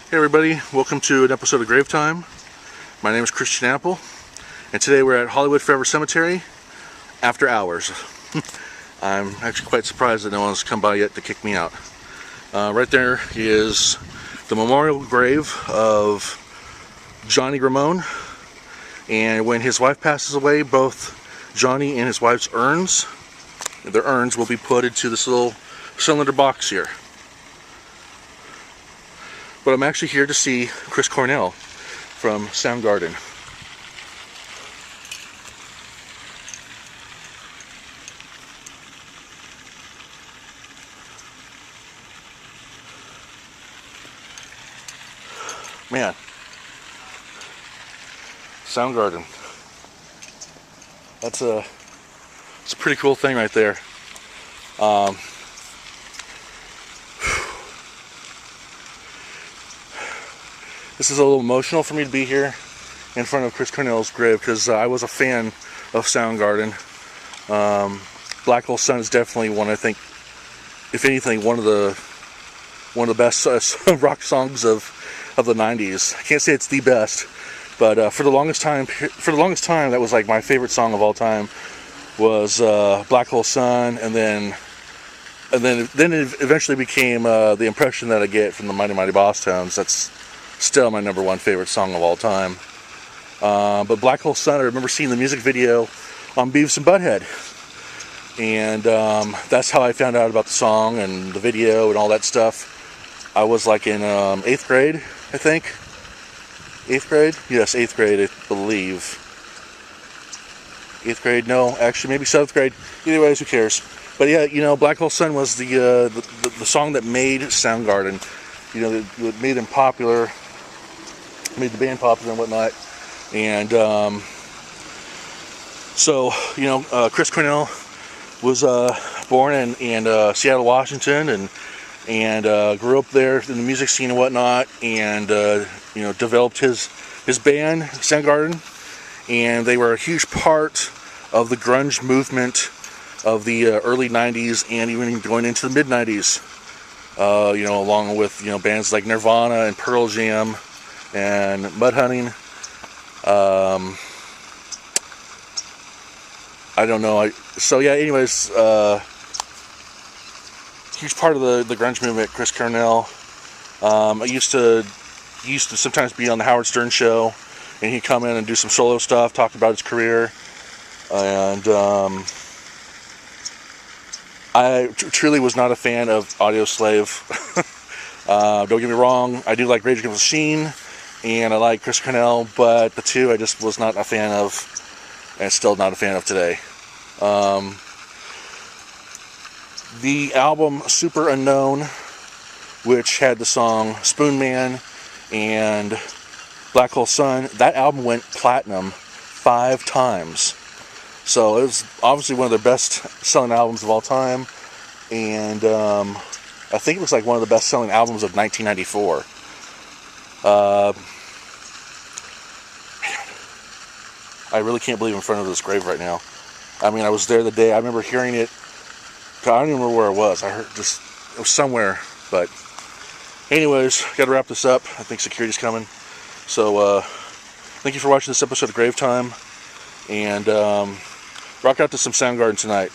Hey everybody, welcome to an episode of Grave Time. My name is Christian Apple, and today we're at Hollywood Forever Cemetery after hours. I'm actually quite surprised that no one's come by yet to kick me out. Right there is the memorial grave of Johnny Ramone, and when his wife passes away, both Johnny and his wife's their urns will be put into this little cylinder box here. But I'm actually here to see Chris Cornell from SOUNDGARDEN. Man, SOUNDGARDEN. It's a pretty cool thing right there. This is a little emotional for me to be here in front of Chris Cornell's grave because I was a fan of SOUNDGARDEN. Black Hole Sun is definitely one, I think, if anything, one of the best rock songs of the '90s. I can't say it's the best, but for the longest time, that was like my favorite song of all time was Black Hole Sun, and then it eventually became The Impression That I Get from the Mighty Mighty Boss Tones. That's still my number one favorite song of all time. But Black Hole Sun, I remember seeing the music video on Beavis and Butthead. And that's how I found out about the song and the video and all that stuff. I was like in 8th grade, I think. 8th grade? Yes, 8th grade, I believe. 8th grade? No, actually maybe 7th grade. Either ways, who cares? But yeah, you know, Black Hole Sun was the song that made SOUNDGARDEN. You know, that made them popular, made the band popular and whatnot. And so, you know, Chris Cornell was born in Seattle, Washington, and grew up there in the music scene and whatnot, and you know, developed his band SOUNDGARDEN, and they were a huge part of the grunge movement of the early '90s and even going into the mid '90s. You know, along with, you know, bands like Nirvana and Pearl Jam and Mudhoney. I don't know. So yeah. Anyways, huge part of the grunge movement. Chris Cornell. I used to sometimes be on the Howard Stern show, and he'd come in and do some solo stuff, talk about his career, and I truly was not a fan of Audioslave. Don't get me wrong, I do like Rage Against the Machine, and I like Chris Cornell, but the two I just was not a fan of, and still not a fan of today. The album Super Unknown, which had the song Spoon Man and Black Hole Sun, that album went platinum 5 times. So it was obviously one of their best selling albums of all time, and I think it was like one of the best selling albums of 1994. I really can't believe I'm in front of this grave right now. I mean, I was there the day. I remember hearing it. I don't even remember where it was. It was somewhere. But anyways, got to wrap this up. I think security's coming. So thank you for watching this episode of Grave Time, and rock out to some SOUNDGARDEN tonight.